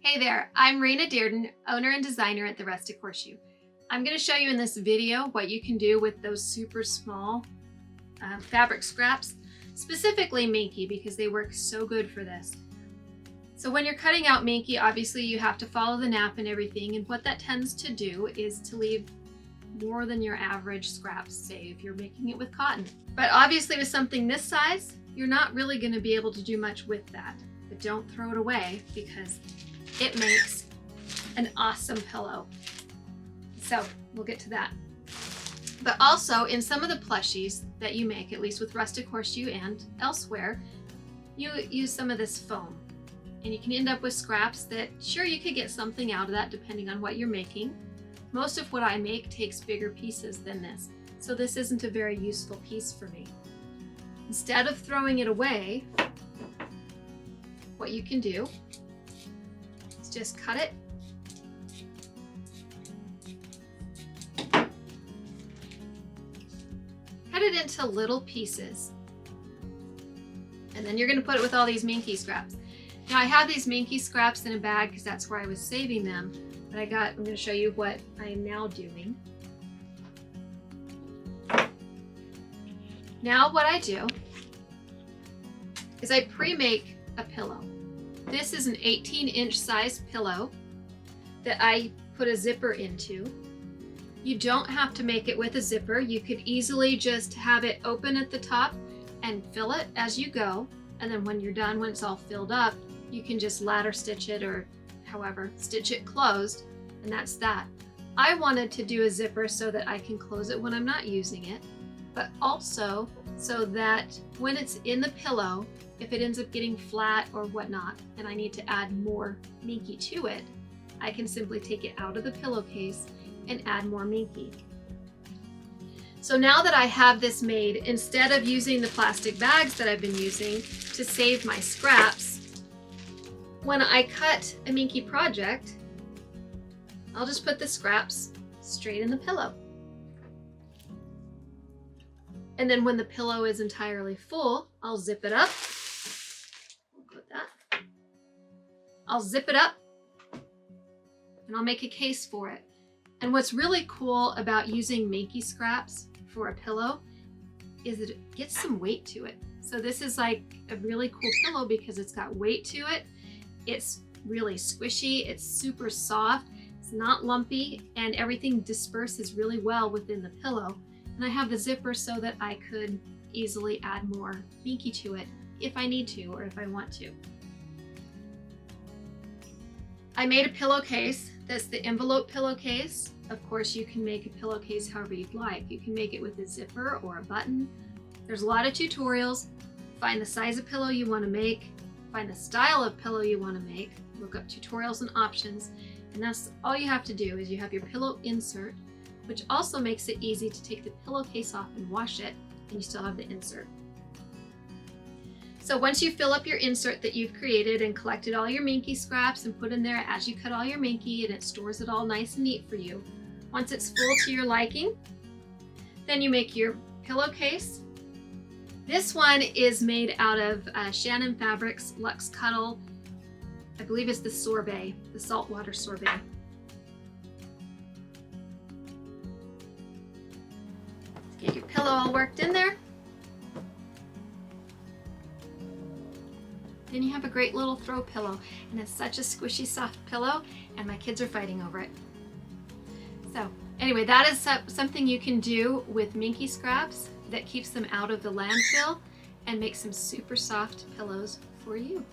Hey there, I'm Raina Dearden, owner and designer at the Rustic Horseshoe. I'm going to show you in this video what you can do with those super small fabric scraps, specifically minky, because they work so good for this. So when you're cutting out minky, obviously you have to follow the nap and everything, and what that tends to do is to leave more than your average scraps, say if you're making it with cotton. But obviously with something this size, you're not really going to be able to do much with that. But don't throw it away because it makes an awesome pillow. So we'll get to that. But also in some of the plushies that you make, at least with Rustic Horseshoe and elsewhere, you use some of this foam. And you can end up with scraps that, sure, you could get something out of that depending on what you're making. Most of what I make takes bigger pieces than this, so this isn't a very useful piece for me. Instead of throwing it away, what you can do is just cut it. Cut it into little pieces. And then you're going to put it with all these minky scraps. Now I have these minky scraps in a bag because that's where I was saving them. But I'm going to show you what I am now doing. Now what I do is I pre-make a pillow. This is an 18-inch size pillow that I put a zipper into. You don't have to make it with a zipper. You could easily just have it open at the top and fill it as you go. And then when you're done, when it's all filled up, you can just ladder stitch it or however, stitch it closed, and that's that. I wanted to do a zipper so that I can close it when I'm not using it, but also so that when it's in the pillow, if it ends up getting flat or whatnot, and I need to add more minky to it, I can simply take it out of the pillowcase and add more minky. So now that I have this made, instead of using the plastic bags that I've been using to save my scraps, when I cut a minky project, I'll just put the scraps straight in the pillow. And then when the pillow is entirely full, I'll zip it up. I'll put that. I'll zip it up and I'll make a case for it. And what's really cool about using minky scraps for a pillow is that it gets some weight to it. So this is like a really cool pillow because it's got weight to it. It's really squishy, it's super soft, it's not lumpy, and everything disperses really well within the pillow. And I have the zipper so that I could easily add more minky to it if I need to or if I want to. I made a pillowcase that's the envelope pillowcase. Of course, you can make a pillowcase however you'd like. You can make it with a zipper or a button. There's a lot of tutorials. Find the size of pillow you want to make, find the style of pillow you want to make, look up tutorials and options, and that's all you have to do is you have your pillow insert, which also makes it easy to take the pillowcase off and wash it, and you still have the insert. So once you fill up your insert that you've created and collected all your minky scraps and put in there as you cut all your minky, and it stores it all nice and neat for you, once it's full to your liking, then you make your pillowcase. This one is made out of Shannon Fabrics Luxe Cuddle. I believe it's the sorbet, the saltwater sorbet. Get your pillow all worked in there. Then you have a great little throw pillow, and it's such a squishy, soft pillow, and my kids are fighting over it. So anyway, that is something you can do with minky scraps that keeps them out of the landfill and makes some super soft pillows for you.